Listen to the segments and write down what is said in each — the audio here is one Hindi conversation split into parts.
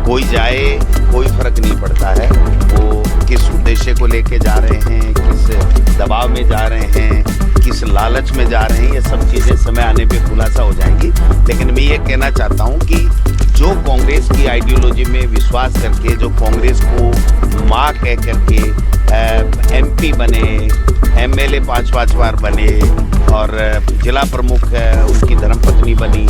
कोई जाए कोई फर्क नहीं पड़ता है। वो किस उद्देश्य को लेके जा रहे हैं, किस दबाव में जा रहे हैं, किस लालच में जा रहे हैं, ये सब चीज़ें समय आने पे खुलासा हो जाएंगी। लेकिन मैं ये कहना चाहता हूँ कि जो कांग्रेस की आइडियोलॉजी में विश्वास करके, जो कांग्रेस को माँ कह करके एमपी बने, एमएलए 5-5 बार बने और जिला प्रमुख उनकी धर्मपत्नी बनी,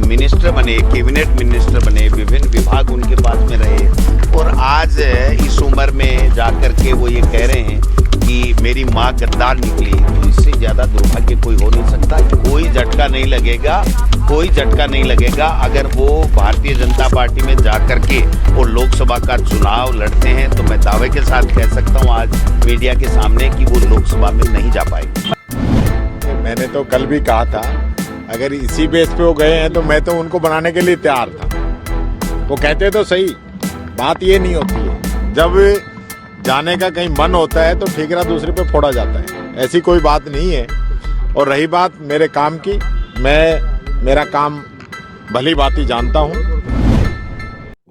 मिनिस्टर बने, कैबिनेट मिनिस्टर बने, विभिन्न विभाग उनके पास में रहे, और आज इस उम्र में जाकर के वो ये कह रहे हैं कि मेरी माँ गद्दार निकली, तो इससे ज़्यादा दुर्भाग्य कोई हो नहीं सकता। कोई झटका नहीं लगेगा, कोई झटका नहीं लगेगा अगर वो भारतीय जनता पार्टी में जाकर के वो लोकसभा का चुनाव लड़ते हैं, तो मैं दावे के साथ कह सकता हूँ आज मीडिया के सामने कि वो लोकसभा में नहीं जा पाएंगे। मैंने तो कल भी कहा था, अगर इसी बेस पे वो गए हैं तो मैं तो उनको बनाने के लिए तैयार था। वो कहते तो सही, बात ये नहीं होती है, जब जाने का कहीं मन होता है तो ठिकरा दूसरे पे फोड़ा जाता है, ऐसी कोई बात नहीं है। और रही बात मेरे काम की, मैं मेरा काम भली भांति जानता हूँ।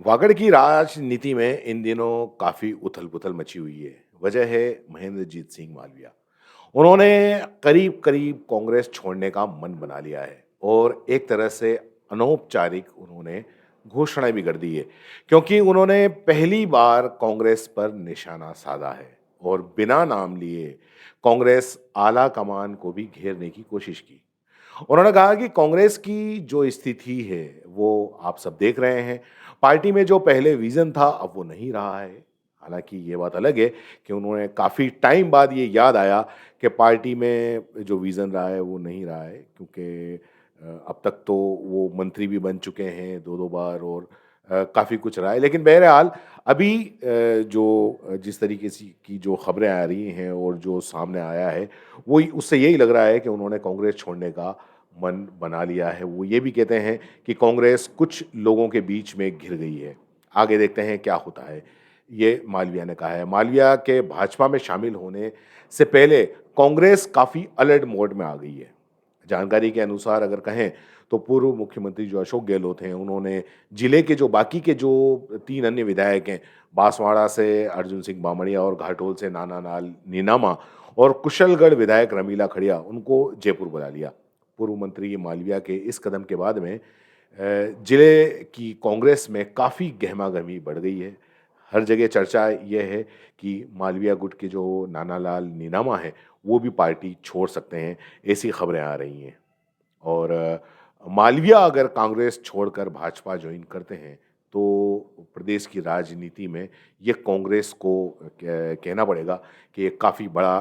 वागड़ की राजनीति में इन दिनों काफी उथल पुथल मची हुई है। वजह है महेंद्रजीत सिंह मालविया। उन्होंने करीब करीब कांग्रेस छोड़ने का मन बना लिया है और एक तरह से अनौपचारिक उन्होंने घोषणा भी कर दी है, क्योंकि उन्होंने पहली बार कांग्रेस पर निशाना साधा है और बिना नाम लिए कांग्रेस आला कमान को भी घेरने की कोशिश की। उन्होंने कहा कि कांग्रेस की जो स्थिति है वो आप सब देख रहे हैं, पार्टी में जो पहले विजन था अब वो नहीं रहा है। हालांकि ये बात अलग है कि उन्होंने काफ़ी टाइम बाद ये याद आया कि पार्टी में जो विज़न रहा है वो नहीं रहा है, क्योंकि अब तक तो वो मंत्री भी बन चुके हैं 2-2 बार और काफ़ी कुछ रहा है। लेकिन बहरहाल अभी जिस तरीके से की जो खबरें आ रही हैं और जो सामने आया है, वो उससे यही लग रहा है कि उन्होंने कांग्रेस छोड़ने का मन बना लिया है। वो ये भी कहते हैं कि कांग्रेस कुछ लोगों के बीच में घिर गई है। आगे देखते हैं क्या होता है, ये मालविया ने कहा है। मालविया के भाजपा में शामिल होने से पहले कांग्रेस काफ़ी अलर्ट मोड में आ गई है। जानकारी के अनुसार अगर कहें तो पूर्व मुख्यमंत्री जो अशोक गहलोत हैं, उन्होंने जिले के जो बाकी के जो 3 अन्य विधायक हैं, बांसवाड़ा से अर्जुन सिंह बामणिया और घाटोल से नानालाल नीनामा और कुशलगढ़ विधायक रमीला खड़िया, उनको जयपुर बुला लिया। पूर्व मंत्री मालविया के इस कदम के बाद में जिले की कांग्रेस में काफ़ी गहमागहमी बढ़ गई है। हर जगह चर्चा यह है कि मालविया गुट के जो नानालाल नीनामा है वो भी पार्टी छोड़ सकते हैं, ऐसी खबरें आ रही हैं। और मालविया अगर कांग्रेस छोड़कर भाजपा ज्वाइन करते हैं तो प्रदेश की राजनीति में ये कांग्रेस को कहना पड़ेगा कि ये काफ़ी बड़ा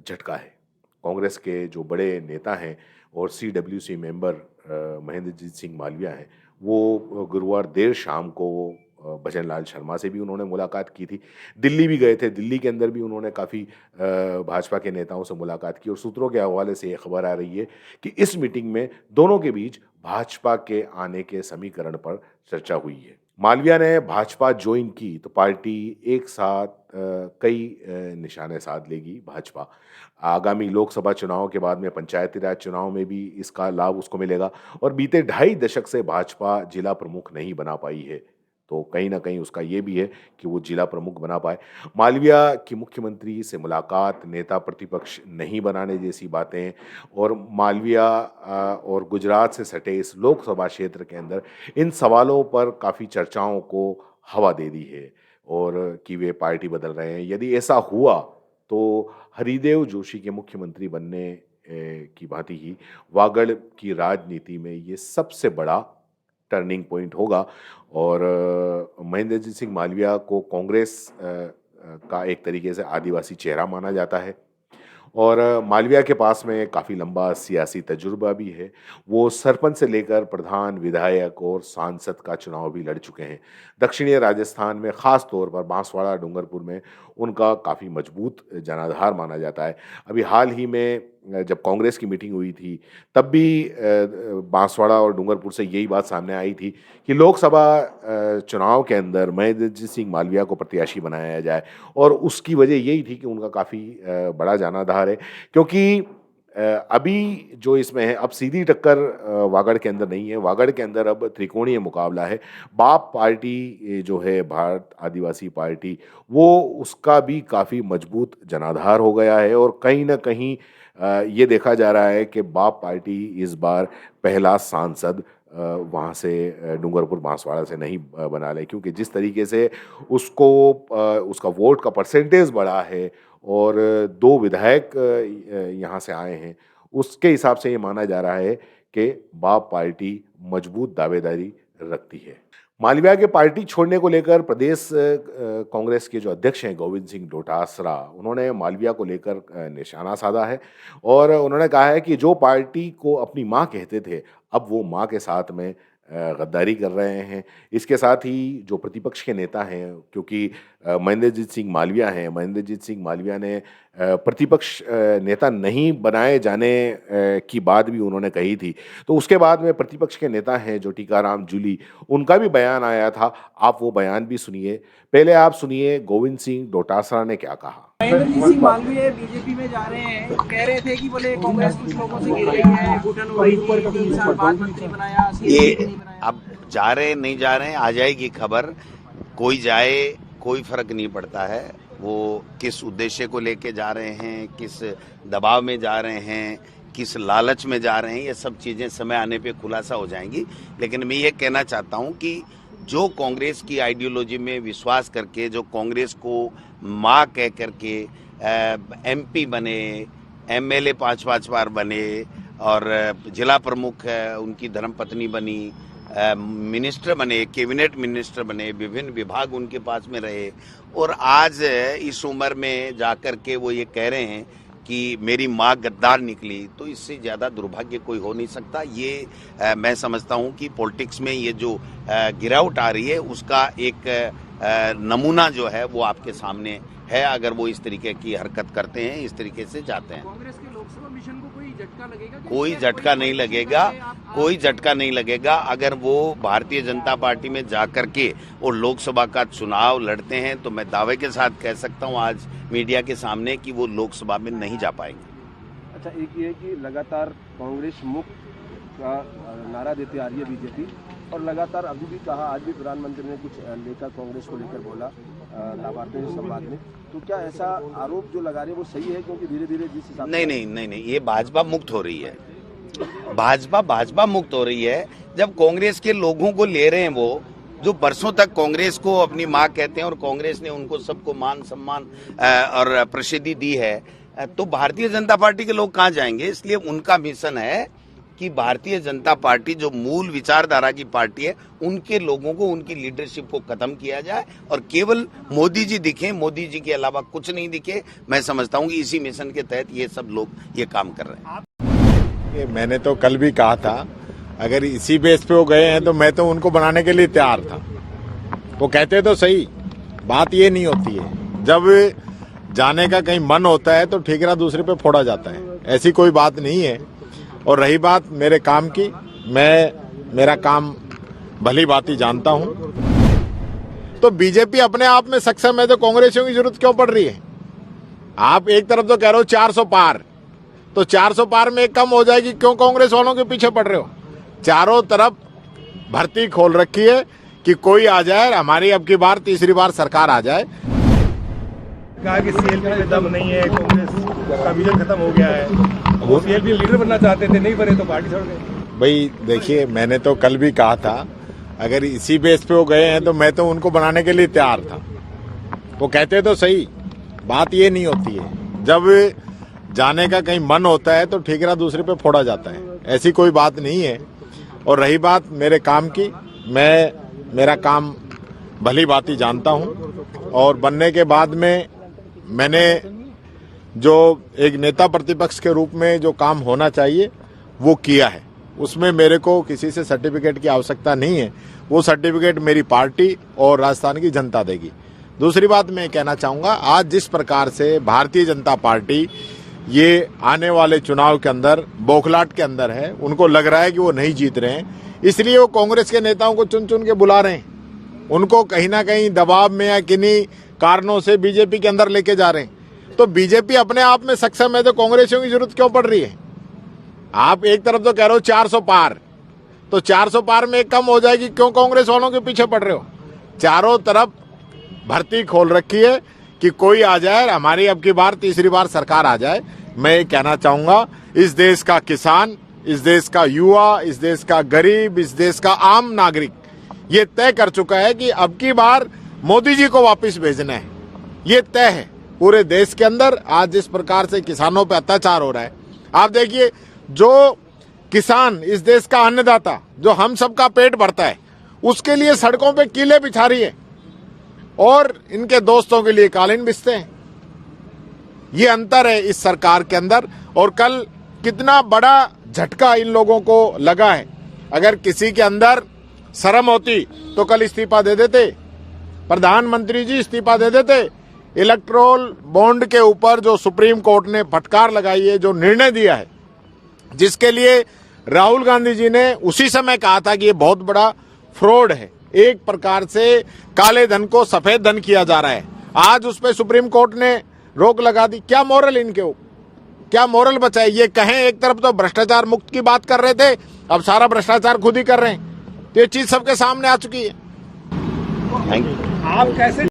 झटका है। कांग्रेस के जो बड़े नेता हैं और CWC मेंबर महेंद्रजीत सिंह मालविया हैं, वो गुरुवार देर शाम को भजन लाल शर्मा से भी उन्होंने मुलाकात की थी। दिल्ली भी गए थे, दिल्ली के अंदर भी उन्होंने काफ़ी भाजपा के नेताओं से मुलाकात की और सूत्रों के हवाले से ये खबर आ रही है कि इस मीटिंग में दोनों के बीच भाजपा के आने के समीकरण पर चर्चा हुई है। मालविया ने भाजपा ज्वाइन की तो पार्टी एक साथ कई निशाने साध लेगी। भाजपा आगामी लोकसभा चुनाव के बाद में पंचायती राज चुनाव में भी इसका लाभ उसको मिलेगा और बीते 2.5 दशक से भाजपा जिला प्रमुख नहीं बना पाई है, तो कहीं ना कहीं उसका ये भी है कि वो जिला प्रमुख बना पाए। मालविया की मुख्यमंत्री से मुलाकात, नेता प्रतिपक्ष नहीं बनाने जैसी बातें और मालविया और गुजरात से सटे इस लोकसभा क्षेत्र के अंदर इन सवालों पर काफ़ी चर्चाओं को हवा दे दी है और कि वे पार्टी बदल रहे हैं। यदि ऐसा हुआ तो हरिदेव जोशी के मुख्यमंत्री बनने की भांति ही वागड़ की राजनीति में ये सबसे बड़ा टर्निंग पॉइंट होगा और महेंद्रजीत सिंह मालविया को कांग्रेस का एक तरीके से आदिवासी चेहरा माना जाता है और मालविया के पास में काफ़ी लंबा सियासी तजुर्बा भी है। वो सरपंच से लेकर प्रधान, विधायक और सांसद का चुनाव भी लड़ चुके हैं। दक्षिणी राजस्थान में ख़ास तौर पर बांसवाड़ा, डूंगरपुर में उनका काफ़ी मजबूत जनाधार माना जाता है। अभी हाल ही में जब कांग्रेस की मीटिंग हुई थी तब भी बांसवाड़ा और डूंगरपुर से यही बात सामने आई थी कि लोकसभा चुनाव के अंदर महेंद्रजीत सिंह मालविया को प्रत्याशी बनाया जाए और उसकी वजह यही थी कि उनका काफ़ी बड़ा जनाधार है, क्योंकि अभी जो इसमें है, अब सीधी टक्कर वागड़ के अंदर नहीं है। वागड़ के अंदर अब त्रिकोणीय मुकाबला है। बाप पार्टी जो है, भारत आदिवासी पार्टी, वो उसका भी काफ़ी मजबूत जनाधार हो गया है और कहीं ना कहीं ये देखा जा रहा है कि बाप पार्टी इस बार पहला सांसद वहाँ से डूंगरपुर बांसवाड़ा से नहीं बना ले, क्योंकि जिस तरीके से उसको उसका वोट का परसेंटेज बढ़ा है और 2 विधायक यहाँ से आए हैं, उसके हिसाब से ये माना जा रहा है कि बाप पार्टी मजबूत दावेदारी रखती है। मालवीय के पार्टी छोड़ने को लेकर प्रदेश कांग्रेस के जो अध्यक्ष हैं गोविंद सिंह डोटासरा, उन्होंने मालवीय को लेकर निशाना साधा है और उन्होंने कहा है कि जो पार्टी को अपनी मां कहते थे, अब वो मां के साथ में गद्दारी कर रहे हैं। इसके साथ ही जो प्रतिपक्ष के नेता हैं, क्योंकि महेंद्रजीत सिंह मालवीय हैं, महेंद्रजीत सिंह मालवीय ने प्रतिपक्ष नेता नहीं बनाए जाने की बात भी उन्होंने कही थी। तो उसके बाद में प्रतिपक्ष के नेता हैं जो टीकाराम जूली, उनका भी बयान आया था। आप वो बयान भी सुनिए। पहले आप सुनिए गोविंद सिंह डोटासरा ने क्या कहा। महेंद्रजीत सिंह मालवीय बीजेपी में जा रहे हैं, कह रहे थे कि बोले कांग्रेस कुछ लोगों से घिर गई है, घुटन हो रही थी, 3 साल बाद मंत्री बनाया, ये अब जा रहे नहीं जा रहे, आ जाएगी खबर। कोई जाए कोई फर्क नहीं पड़ता है, वो किस उद्देश्य को लेके जा रहे हैं, किस दबाव में जा रहे हैं, किस लालच में जा रहे हैं, ये सब चीजें समय आने पे खुलासा हो जाएंगी। लेकिन मैं ये कहना चाहता हूं कि जो कांग्रेस की आइडियोलॉजी में विश्वास करके, जो कांग्रेस को माँ कह करके एमपी बने, एमएलए 5-5 बार बने और जिला प्रमुख उनकी धर्मपत्नी बनी, मिनिस्टर बने, कैबिनेट मिनिस्टर बने, विभिन्न विभाग उनके पास में रहे और आज इस उम्र में जाकर के वो ये कह रहे हैं कि मेरी माँ गद्दार निकली, तो इससे ज़्यादा दुर्भाग्य कोई हो नहीं सकता। ये मैं समझता हूँ कि पॉलिटिक्स में ये जो गिरावट आ रही है, उसका एक नमूना जो है वो आपके सामने है। अगर वो इस तरीके की हरकत करते हैं, इस तरीके से जाते हैं, कांग्रेस के लोकसभा मिशन को कोई झटका लगेगा? कोई झटका नहीं लगेगा, कोई झटका नहीं लगेगा। अगर वो भारतीय जनता पार्टी में जाकर के और लोकसभा का चुनाव लड़ते हैं, तो मैं दावे के साथ कह सकता हूं आज मीडिया के सामने कि वो लोकसभा में नहीं जा पाएंगे। अच्छा, एक ये कि लगातार कांग्रेस मुक्त का नारा देते आ रही है बीजेपी, और लगातार अभी भी कहा, आज भी प्रधानमंत्री ने कुछ लेकर कांग्रेस को लेकर बोला लाभार्थियों से संवाद में, तो क्या ऐसा आरोप जो लगा रहे हैं वो सही है? क्योंकि धीरे धीरे जिस हिसाब नहीं, ये भाजपा मुक्त हो रही है। भाजपा मुक्त हो रही है जब कांग्रेस के लोगों को ले रहे हैं, वो जो बरसों तक कांग्रेस को अपनी माँ कहते हैं और कांग्रेस ने उनको सबको मान सम्मान और प्रसिद्धि दी है, तो भारतीय जनता पार्टी के लोग कहाँ जाएंगे? इसलिए उनका मिशन है कि भारतीय जनता पार्टी जो मूल विचारधारा की पार्टी है, उनके लोगों को, उनकी लीडरशिप को खत्म किया जाए और केवल मोदी जी दिखे, मोदी जी के अलावा कुछ नहीं दिखे। मैं समझता हूँ कि इसी मिशन के तहत ये सब लोग ये काम कर रहे हैं। मैंने तो कल भी कहा था, अगर इसी बेस पे वो गए हैं तो मैं तो उनको बनाने के लिए तैयार था। वो कहते तो सही, बात ये नहीं होती है। जब जाने का कहीं मन होता है तो ठिकरा दूसरे पे फोड़ा जाता है, ऐसी कोई बात नहीं है। और रही बात मेरे काम की, मैं मेरा काम भली भांति जानता हूं। तो बीजेपी अपने आप में सक्षम है, तो कांग्रेसियों की जरूरत क्यों पड़ रही है? आप एक तरफ तो कह रहे हो 400 पार, तो 400 पार में एक कम हो जाएगी, क्यों कांग्रेस वालों के पीछे पड़ रहे हो? चारों तरफ भर्ती खोल रखी है कि कोई आ जाए, हमारी अब की बार तीसरी बार सरकार आ जाए। कहा कि सीएलपी में दम नहीं है, कांग्रेस का विजन खत्म हो गया है, वो सीएलपी लीडर बनना चाहते थे, नहीं बने तो पार्टी छोड़ गए। भाई देखिए, मैंने तो कल भी कहा था, अगर इसी बेस पे वो गए हैं तो मैं तो उनको बनाने के लिए तैयार था। वो कहते तो सही, बात ये नहीं होती है। जब जाने का कहीं मन होता है तो ठिकरा दूसरे पे फोड़ा जाता है, ऐसी कोई बात नहीं है। और रही बात मेरे काम की, मैं मेरा काम भली भांति जानता हूं और बनने के बाद में मैंने जो एक नेता प्रतिपक्ष के रूप में जो काम होना चाहिए वो किया है। उसमें मेरे को किसी से सर्टिफिकेट की आवश्यकता नहीं है। वो सर्टिफिकेट मेरी पार्टी और राजस्थान की जनता देगी। दूसरी बात मैं कहना चाहूंगा, आज जिस प्रकार से भारतीय जनता पार्टी ये आने वाले चुनाव के अंदर बौखलाहट के अंदर है, उनको लग रहा है कि वो नहीं जीत रहे हैं, इसलिए वो कांग्रेस के नेताओं को चुन चुन के बुला रहे हैं। उनको कहीं ना कहीं दबाव में या किन्हीं कारणों से बीजेपी के अंदर लेके जा रहे हैं। तो बीजेपी अपने आप में सक्षम है, तो कांग्रेसियों की जरूरत क्यों पड़ रही है? आप एक तरफ तो कह रहे हो 400 पार, तो 400 पार में एक कम हो जाएगी, क्यों कांग्रेस वालों के पीछे पड़ रहे हो? चारों तरफ भर्ती खोल रखी है कि कोई आ जाए, हमारी अब की बार तीसरी बार सरकार आ जाए। मैं ये कहना चाहूंगा, इस देश का किसान, इस देश का युवा, इस देश का गरीब, इस देश का आम नागरिक ये तय कर चुका है कि अब की बार मोदी जी को वापस भेजना है। ये तय है पूरे देश के अंदर। आज जिस प्रकार से किसानों पे अत्याचार हो रहा है, आप देखिए, जो किसान, इस देश का अन्नदाता, जो हम सबका पेट भरता है, उसके लिए सड़कों पे कीले बिछा रही है और इनके दोस्तों के लिए कालीन बिछते हैं। ये अंतर है इस सरकार के अंदर। और कल कितना बड़ा झटका इन लोगों को लगा है। अगर किसी के अंदर शर्म होती तो कल इस्तीफा दे देते, प्रधानमंत्री जी इस्तीफा दे देते। इलेक्ट्रोल बॉन्ड के ऊपर जो सुप्रीम कोर्ट ने फटकार लगाई है, जो निर्णय दिया है, जिसके लिए राहुल गांधी जी ने उसी समय कहा था कि ये बहुत बड़ा फ्रॉड है, एक प्रकार से काले धन को सफेद धन किया जा रहा है, आज उस पर सुप्रीम कोर्ट ने रोक लगा दी। क्या मोरल इनके हो, क्या मोरल बचा है? ये कहें, एक तरफ तो भ्रष्टाचार मुक्त की बात कर रहे थे, अब सारा भ्रष्टाचार खुद ही कर रहे हैं। तो ये चीज सबके सामने आ चुकी है। Thank you. आप कैसे